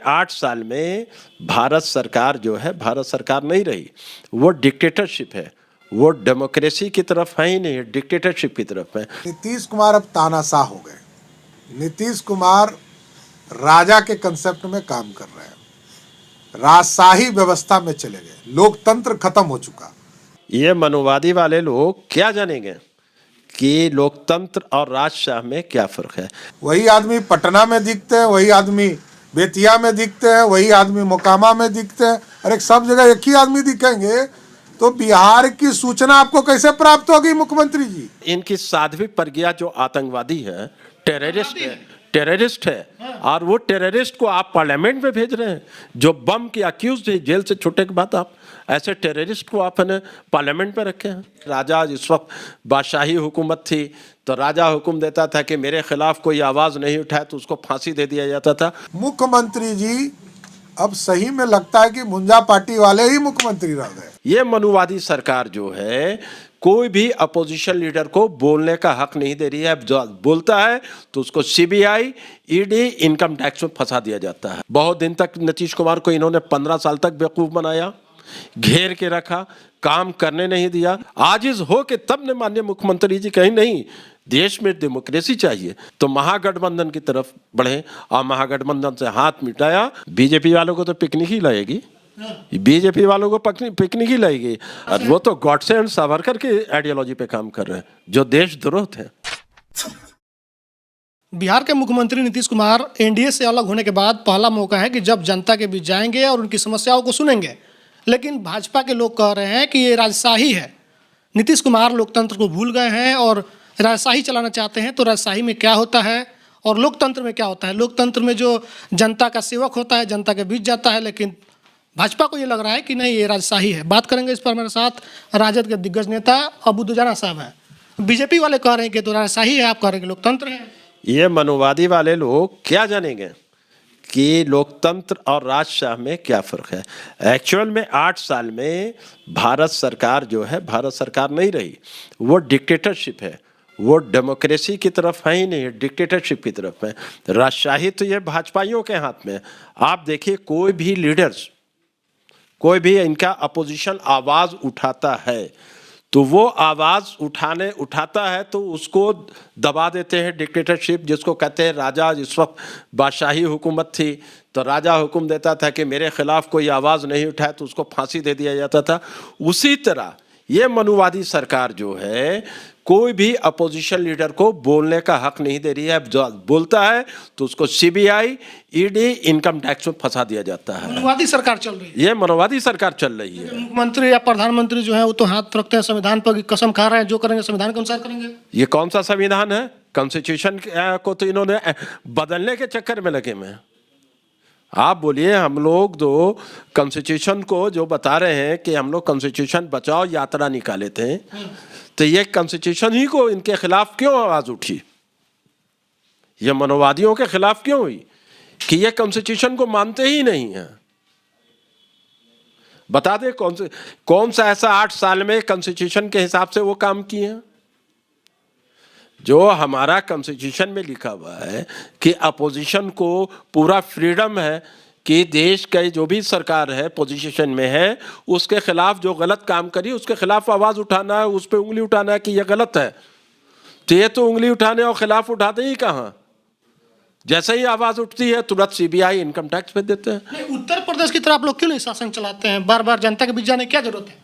8 साल में भारत सरकार जो है भारत सरकार नहीं रही, वो डिक्टेटरशिप है, वो डेमोक्रेसी की तरफ है ही नहीं, डिक्टेटरशिप की तरफ है। नीतीश कुमार अब तानाशाह हो गए। नीतीश कुमार राजा के कंसेप्ट में काम कर रहे हैं, राजशाही व्यवस्था में चले गए, लोकतंत्र खत्म हो चुका। ये मनुवादी वाले लोग क्या जानेंगे कि लोकतंत्र और राजशाह में क्या फर्क है। वही आदमी पटना में दिखते हैं, वही आदमी बेतिया में दिखते हैं, वही आदमी मोकामा में दिखते हैं। अरे सब जगह एक ही आदमी दिखेंगे तो बिहार की सूचना आपको कैसे प्राप्त होगी मुख्यमंत्री जी? इनकी साध्वी प्रज्ञा जो आतंकवादी है, टेररिस्ट है और वो टेररिस्ट को आप पार्लियामेंट में भेज रहे हैं। जो बम की अक्यूज है, जेल से छूटने के बाद आप ऐसे टेररिस्ट को आपने पार्लियामेंट में रखे हैं। राजा जिस वक्त बादशाही हुकूमत थी तो राजा हुक्म देता था कि मेरे खिलाफ कोई आवाज नहीं उठाए तो उसको फांसी दे दिया जाता था। मुख्यमंत्री जी अब सही में लगता है कि मुंजा पार्टी वाले ही मुख्यमंत्री रह गए। ये मनुवादी सरकार जो है कोई भी अपोजिशन लीडर को बोलने का हक नहीं दे रही है। जो बोलता है तो उसको सीबीआई, ईडी, इनकम टैक्स में फंसा दिया जाता है। बहुत दिन तक नीतीश कुमार को इन्होंने 15 साल तक बेवकूफ बनाया, घेर के रखा, काम करने नहीं दिया। आजिज हो के तब ने माननीय मुख्यमंत्री जी कहीं नहीं, देश में डेमोक्रेसी चाहिए तो महागठबंधन की तरफ बढ़े और महागठबंधन से हाथ मिटाया। बीजेपी वालों को तो पिकनिक ही लाएगी, बीजेपी वालों को पिकनिक ही लाएगी। और वो तो गॉडसे एंड सावरकर की आइडियोलॉजी पे काम कर रहे हैं जो देशद्रोह थे। बिहार के मुख्यमंत्री नीतीश कुमार एनडीए से अलग होने के बाद पहला मौका है कि जब जनता के बीच जाएंगे और उनकी समस्याओं को सुनेंगे। लेकिन भाजपा के लोग कह रहे हैं कि ये राजशाही है। नीतीश कुमार लोकतंत्र को भूल गए हैं और राजशाही चलाना चाहते हैं। तो राजशाही में क्या होता है और लोकतंत्र में क्या होता है? लोकतंत्र में जो जनता का सेवक होता है, जनता के बीच जाता है, लेकिन भाजपा को ये लग रहा है कि नहीं, ये राजशाही है। बात करेंगे इस पर मेरे साथ राजद के दिग्गज नेता अबू दुजाना साहब हैं। बीजेपी वाले कह रहे हैं कि तो राजशाही है, आप कह रहे हैं कि लोकतंत्र है। ये मनुवादी वाले लोग क्या जानेंगे कि लोकतंत्र और राजशाह में क्या फर्क है। एक्चुअल में 8 साल में भारत सरकार जो है भारत सरकार नहीं रही, वो डिक्टेटरशिप है, वो डेमोक्रेसी की तरफ है ही नहीं, डिक्टेटरशिप की तरफ है। राजशाही तो ये भाजपाइयों के हाथ में। आप देखिए कोई भी लीडर्स, कोई भी इनका अपोजिशन आवाज उठाता है तो वो आवाज उठाता है तो उसको दबा देते हैं डिक्टेटरशिप, जिसको कहते हैं राजा जिस वक्त बादशाही हुकूमत थी तो राजा हुक्म देता था कि मेरे खिलाफ कोई आवाज नहीं उठाए तो उसको फांसी दे दिया जाता था। उसी तरह ये मनुवादी सरकार जो है कोई भी अपोजिशन लीडर को बोलने का हक नहीं दे रही है। जो बोलता है तो उसको सीबीआई, ईडी, इनकम टैक्स में फंसा दिया जाता है। मनुवादी सरकार चल रही है। ये मनुवादी सरकार चल रही है। मुख्यमंत्री या प्रधानमंत्री जो है वो तो हाथ रखते हैं संविधान पर, कसम खा रहे हैं जो करेंगे संविधान के अनुसार करेंगे। ये कौन सा संविधान है? कॉन्स्टिट्यूशन को तो इन्होंने बदलने के चक्कर में लगे में। आप बोलिए, हम लोग जो कॉन्स्टिट्यूशन को जो बता रहे हैं कि हम लोग कॉन्स्टिट्यूशन बचाओ यात्रा निकाले थे, तो ये कॉन्स्टिट्यूशन ही को इनके खिलाफ क्यों आवाज उठी? ये मनोवादियों के खिलाफ क्यों हुई कि ये कॉन्स्टिट्यूशन को मानते ही नहीं है? बता दे कौन सा ऐसा 8 साल में कॉन्स्टिट्यूशन के हिसाब से वो काम किए हैं? जो हमारा कॉन्स्टिट्यूशन में लिखा हुआ है कि अपोजिशन को पूरा फ्रीडम है कि देश का जो भी सरकार है पोजीशन में है उसके खिलाफ जो गलत काम करी उसके खिलाफ आवाज उठाना है, उस पर उंगली उठाना है कि यह गलत है। तो ये तो उंगली उठाने और खिलाफ उठाते ही कहाँ, जैसे ही आवाज उठती है तुरंत सीबीआई, इनकम टैक्स भेज देते हैं। उत्तर प्रदेश की तरह आप लोग क्यों नहीं शासन चलाते हैं? बार बार जनता के बीच जाने की क्या जरूरत है?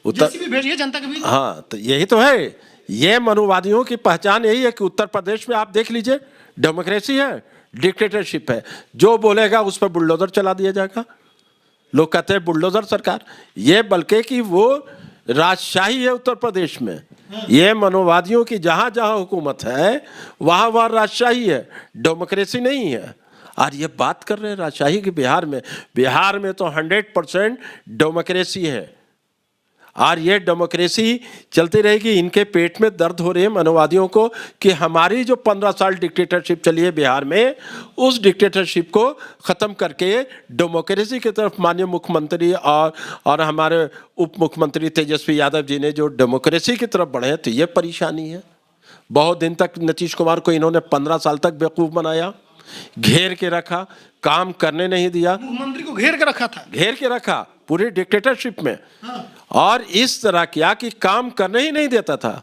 उत्तर भेजिए जनता के बीच। हाँ, तो यही तो है, ये मनुवादियों की पहचान यही है कि उत्तर प्रदेश में आप देख लीजिए डेमोक्रेसी है, डिक्टेटरशिप है। जो बोलेगा उस पर बुलडोजर चला दिया जाएगा। लोग कहते हैं बुलडोजर सरकार, ये बल्कि कि वो राजशाही है उत्तर प्रदेश में। ये मनोवादियों की जहां जहां हुकूमत है वहां वहां राजशाही है, डेमोक्रेसी नहीं है। और ये बात कर रहे हैं राजशाही की बिहार में तो 100% डेमोक्रेसी है। और ये डेमोक्रेसी चलती रहेगी। इनके पेट में दर्द हो रही है मनोवादियों को कि हमारी जो 15 साल डिक्टेटरशिप चली है बिहार में, उस डिक्टेटरशिप को ख़त्म करके डेमोक्रेसी की तरफ माननीय मुख्यमंत्री और हमारे उप मुख्यमंत्री तेजस्वी यादव जी ने जो डेमोक्रेसी की तरफ बढ़े, तो ये परेशानी है। बहुत दिन तक नीतीश कुमार को इन्होंने 15 साल तक बेवकूफ़ बनाया, घेर के रखा, काम करने नहीं दिया, मुख्यमंत्री को घेर के रखा था। घेर के रखा पूरी डिक्टेटरशिप में, और इस तरह किया कि काम करने ही नहीं देता था।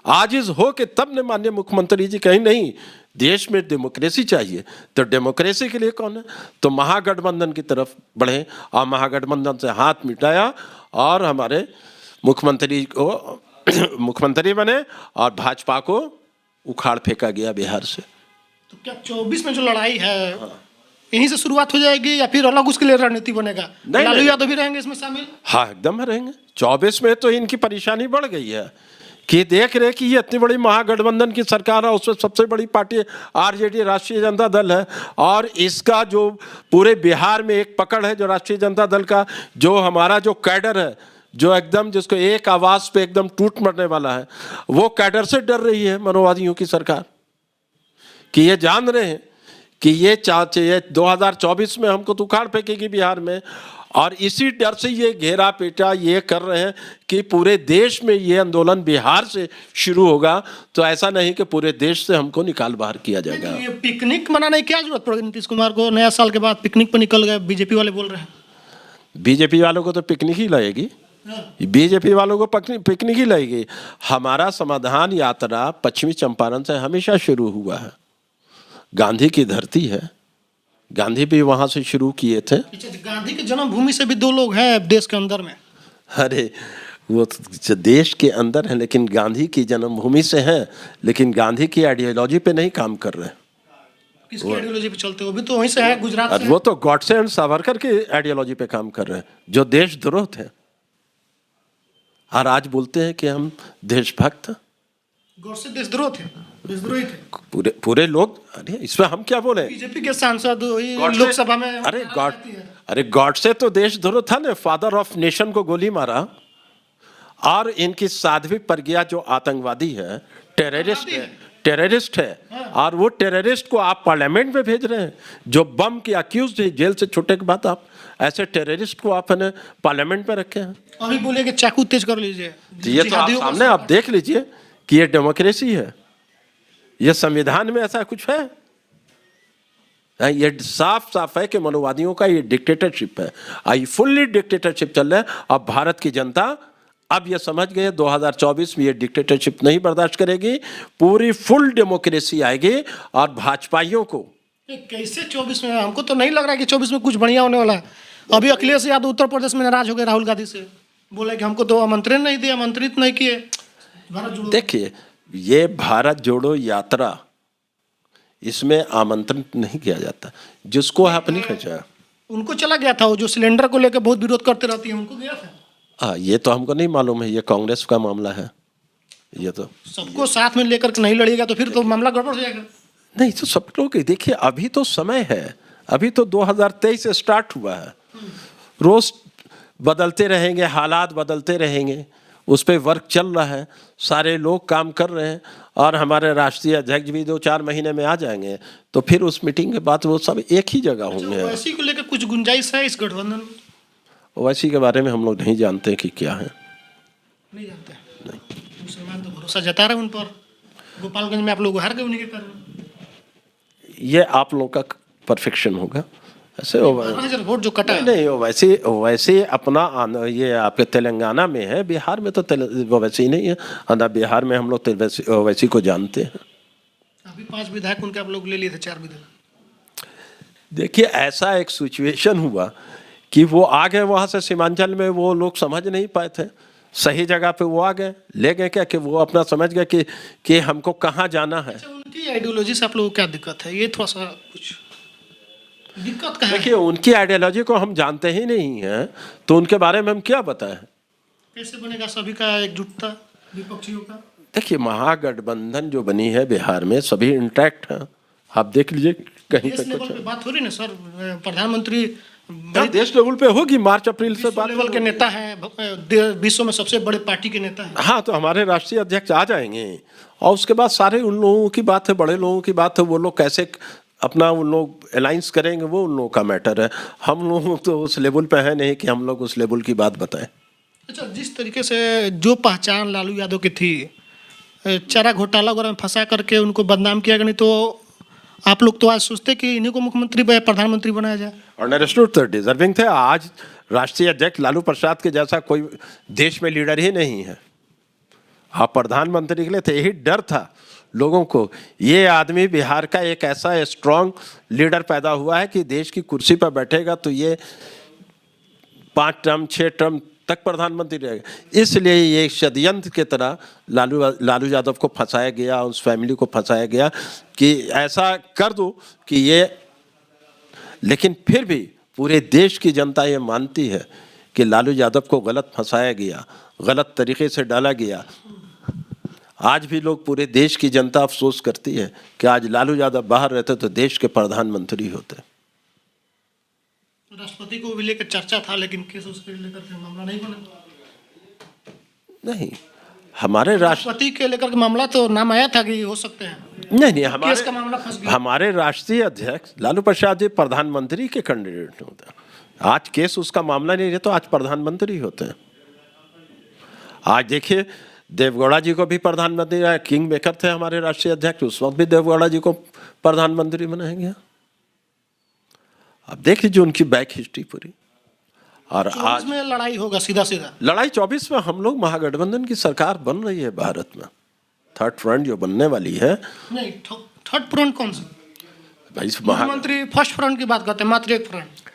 आजिज हो के तब ने माननीय मुख्यमंत्री जी कहीं नहीं, देश में डेमोक्रेसी चाहिए, तो डेमोक्रेसी के लिए कौन है, तो महागठबंधन की तरफ बढ़े और महागठबंधन से हाथ मिटाया और हमारे मुख्यमंत्री को मुख्यमंत्री बने और भाजपा को उखाड़ फेंका गया बिहार से। तो क्या 24 में जो लड़ाई है यहीं से शुरुआत हो जाएगी या फिर अलग उसके लिए रणनीति बनेगा? लालू यादव भी रहेंगे इसमें शामिल? हाँ, एकदम रहेंगे। 24 में तो इनकी परेशानी बढ़ गई है कि देख रहे कि ये इतनी बड़ी महागठबंधन की सरकार है, उसमें सबसे बड़ी पार्टी आरजेडी राष्ट्रीय जनता दल है, और इसका जो पूरे बिहार में एक पकड़ है जो राष्ट्रीय जनता दल का, जो हमारा जो कैडर है, जो एकदम जिसको एक आवाज पे एकदम टूट मरने वाला है, वो कैडर से डर रही है मनोवादियों की सरकार, कि ये जान रहे हैं कि ये 2024 में हमको तो उखाड़ फेंकेगी बिहार में, और इसी डर से ये घेरा पेटा ये कर रहे हैं कि पूरे देश में ये आंदोलन बिहार से शुरू होगा, तो ऐसा नहीं कि पूरे देश से हमको निकाल बाहर किया जाएगा। ये पिकनिक मनाने की क्या जरूरत पड़ेगी नीतीश कुमार को? नया साल के बाद पिकनिक पर निकल गए, बीजेपी वाले बोल रहे हैं। बीजेपी वालों को तो पिकनिक ही लगेगी, बीजेपी वालों को पिकनिक ही लगेगी। हमारा समाधान यात्रा पश्चिमी चंपारण से हमेशा शुरू हुआ है, गांधी की धरती है, गांधी भी वहां से शुरू किए थे। गांधी की जन्मभूमि से भी 2 लोग हैं देश के अंदर में। अरे वो तो देश के अंदर है, लेकिन गांधी की जन्मभूमि से है, लेकिन गांधी की आइडियोलॉजी पे नहीं काम कर रहे। किसकी आइडियोलॉजी पे चलते? वो भी तो वहीं से है, गुजरात से। वो तो गॉडसे एंड सावरकर की आइडियोलॉजी पे काम कर रहे हैं, जो देशद्रोह थे, और आज बोलते हैं कि हम देशभक्त। गॉडसे देशद्रोह थे, देशद्रोही थे पूरे लोग। अरे इसमें हम क्या बोले? बीजेपी के सांसद लोकसभा में। अरे गॉडसे तो देशद्रोह था ना, फादर ऑफ नेशन को गोली मारा, और इनकी साध्वी प्रज्ञा जो आतंकवादी है, टेररिस्ट है, और वो टेररिस्ट को आप पार्लियामेंट में भेज रहे हैं, जो बम की अक्यूज है, जेल से छूटने के बाद आप ऐसे टेररिस्ट को आपने पार्लियामेंट में रखे हैं। अभी बोले कि चाकू तेज कर लीजिए। ये तो आप सामने आप देख लीजिए कि ये डेमोक्रेसी है, ये संविधान में ऐसा कुछ है? ये साफ साफ है कि मनोवादियों का ये डिक्टेटरशिप है, आई फुल्ली डिक्टेटरशिप चल रहा है। अब भारत की जनता अब ये समझ गए 2024 में ये डिक्टेटरशिप नहीं बर्दाश्त करेगी, पूरी फुल डेमोक्रेसी आएगी, और भाजपाइयों को कैसे 24 में? हमको तो नहीं लग रहा है कि 24 में कुछ बढ़िया होने वाला है। अभी अखिलेश यादव उत्तर प्रदेश में नाराज हो गए राहुल गांधी से, बोले कि हमको तो आमंत्रण नहीं दिया, आमंत्रित नहीं किए। देखिए, ये भारत जोड़ो यात्रा, इसमें आमंत्रण नहीं किया जाता, जिसको आपने खचा। उनको चला गया था, वो जो सिलेंडर को लेकर बहुत विरोध करते रहती है, उनको गया था। ये तो हमको नहीं मालूम है, ये कांग्रेस का मामला है। ये तो सबको साथ में लेकर के नहीं लड़ेगा तो फिर तो मामला गड़बड़ हो जाएगा। नहीं तो सब लोग देखिए, अभी तो समय है, अभी तो 2023 से स्टार्ट हुआ है, रोज बदलते रहेंगे, हालात बदलते रहेंगे, उस पर वर्क चल रहा है, सारे लोग काम कर रहे हैं, और हमारे राष्ट्रीय अध्यक्ष भी 2-4 महीने में आ जाएंगे, तो फिर उस मीटिंग के बाद वो सब एक ही जगह होंगे। ओवैसी को लेकर कुछ गुंजाइश है इस गठबंधन में? ओवैसी के बारे में हम लोग नहीं जानते कि क्या है, नहीं जानते। नहीं, मुसलमान तो भरोसा जता रहे उन पर। गोपालगंज में आप लोग हार गए उन्हीं के कारण। ये आप लोग का परफेक्शन होगा, ऐसे वोट जो कटा नहीं वैसे अपना ये आपके तेलंगाना में है, बिहार में तो वैसे ही नहीं है, ना बिहार में हम लोग वैसी को जानते हैं। अभी 5 विधायक उनके आप लोग ले लिए थे, 4 विधायक। देखिए, ऐसा एक सिचुएशन हुआ कि वो आ गए वहाँ से सीमांचल में, वो लोग समझ नहीं पाए थे, सही जगह पे वो आ गए, ले गए क्या कि वो अपना समझ गए कि हमको कहाँ जाना है। अच्छा, उनकी आइडियोलॉजी से आप लोगों को क्या दिक्कत है? ये थोड़ा सा कुछ दिक्कत का है। देखिए, उनकी आइडियोलॉजी को हम जानते ही नहीं हैं, तो उनके बारे में हम क्या बताएं? कैसे बनेगा सभी का एकजुटता विपक्षियों का? देखिए, महागठबंधन जो बनी है बिहार में, सभी इंटैक्ट हैं, आप देख लीजिए कहीं देश लेवल पे बात हो रही ना सर, प्रधानमंत्री देश लेवल पे होगी, मार्च अप्रैल से बात लेवल के नेता हैं, विश्व में सबसे बड़े पार्टी के नेता हैं। हाँ, तो हमारे राष्ट्रीय अध्यक्ष आ जाएंगे, और उसके बाद सारे उन लोगों की बात है, बड़े लोगों की बात है, वो लोग कैसे अपना उन लोग अलायंस करेंगे, वो उन लोगों का मैटर है। हम लोग तो उस लेवल पे है नहीं कि हम लोग उस लेवल की बात बताएं। अच्छा, जिस तरीके से जो पहचान लालू यादव की थी, चारा घोटाला वगैरह में फंसा करके उनको बदनाम किया गया, नहीं तो आप लोग तो आज सोचते कि इन्हीं को मुख्यमंत्री प्रधानमंत्री बनाया जाए। और अंडरस्टूड तो डिजर्विंग थे। आज राष्ट्रीय अध्यक्ष लालू प्रसाद के जैसा कोई देश में लीडर ही नहीं है। आप प्रधानमंत्री के लिए थे, यही डर था लोगों को। ये आदमी बिहार का एक ऐसा स्ट्रांग लीडर पैदा हुआ है कि देश की कुर्सी पर बैठेगा तो ये 5 टर्म 6 टर्म तक प्रधानमंत्री रहेगा। इसलिए ये षड्यंत्र की तरह लालू यादव को फंसाया गया, उस फैमिली को फंसाया गया कि ऐसा कर दो कि ये, लेकिन फिर भी पूरे देश की जनता ये मानती है कि लालू यादव को गलत फंसाया गया, गलत तरीके से डाला गया। आज भी लोग, पूरे देश की जनता अफसोस करती है कि आज लालू यादव बाहर रहते तो देश के प्रधानमंत्री होते। राष्ट्रपति को भी लेकर चर्चा था, लेकिन केस उसके लेकर के मामला नहीं बना। नहीं, हमारे राष्ट्रपति के लेकर के मामला तो नाम आया था कि हो सकते हैं। नहीं, केस का मामला फंस गया। हमारे राष्ट्रीय अध्यक्ष लालू प्रसाद जी प्रधानमंत्री के कैंडिडेट होते हैं। आज केस उसका मामला नहीं है तो आज प्रधानमंत्री होते हैं। आज देखिए, देवगौड़ा जी को भी प्रधानमंत्री, किंग मेकर थे हमारे राष्ट्रीय अध्यक्ष, उस वक्त भी देवगौड़ा जी को प्रधानमंत्री बनाएंगे। अब देख लीजिए उनकी बैक हिस्ट्री पूरी। और आज में लड़ाई होगा, सीधा सीधा लड़ाई 24 में हम लोग महागठबंधन की सरकार बन रही है भारत में। थर्ड फ्रंट जो बनने वाली है। नहीं, थर्ड फ्रंट कौन सा भाई? मुख्यमंत्री फर्स्ट फ्रंट की बात करते हैं, मात्र एक फ्रंट।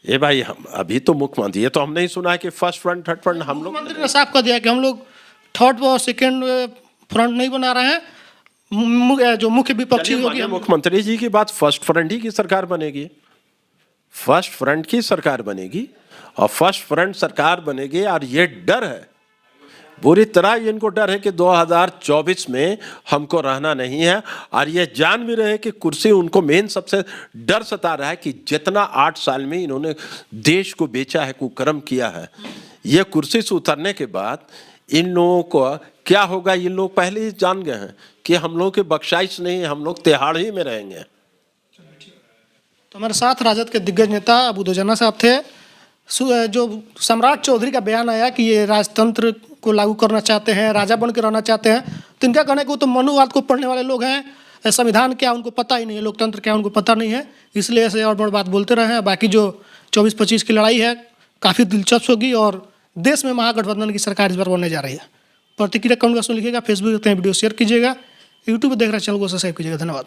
ये भाई, हम अभी तो मुख्यमंत्री, ये तो हम नहीं सुना है कि फर्स्ट फ्रंट थर्ड फ्रंट। हम लोग, मुख्यमंत्री ने साफ कर दिया कि हम लोग थर्ड और सेकेंड फ्रंट नहीं बना रहे हैं। जो मुख्य विपक्षी होगी, मुख्यमंत्री जी की बात, फर्स्ट फ्रंट ही की सरकार बनेगी। फर्स्ट फ्रंट की सरकार बनेगी और फर्स्ट फ्रंट सरकार बनेगी। और ये डर है, बुरी तरह इनको डर है कि 2024 में हमको रहना नहीं है। और ये जान भी रहे कि कुर्सी उनको, मेन सबसे डर सता रहा है कि जितना 8 साल में इन्होंने देश को बेचा है, कुकर्म किया है, ये कुर्सी से उतरने के बाद इन लोगों को क्या होगा। इन लोग पहले ही जान गए हैं कि हम लोगों की बख्शाइश नहीं है, हम लोग तिहाड़ ही में रहेंगे। तो हमारे साथ राजद के दिग्गज नेता अबू दोजाना साहब थे। जो सम्राट चौधरी का बयान आया कि ये राजतंत्र को लागू करना चाहते हैं, राजा बन के रहना चाहते हैं, तो इनका कहना है कि वो तो मनुवाद को पढ़ने वाले लोग हैं, संविधान क्या उनको पता ही नहीं है, लोकतंत्र क्या उनको पता नहीं है, इसलिए ऐसे और बड़ बात बोलते रहे हैं। बाकी जो 24-25 की लड़ाई है काफ़ी दिलचस्प होगी और देश में महागठबंधन की सरकार इस बार बनने जा रही है। प्रतिक्रिया कमेंट बॉक्स में लिखिएगा, फेसबुक देखते हैं वीडियो शेयर कीजिएगा, यूट्यूब पर देख रहे चैनल को सब्सक्राइब कीजिएगा। धन्यवाद।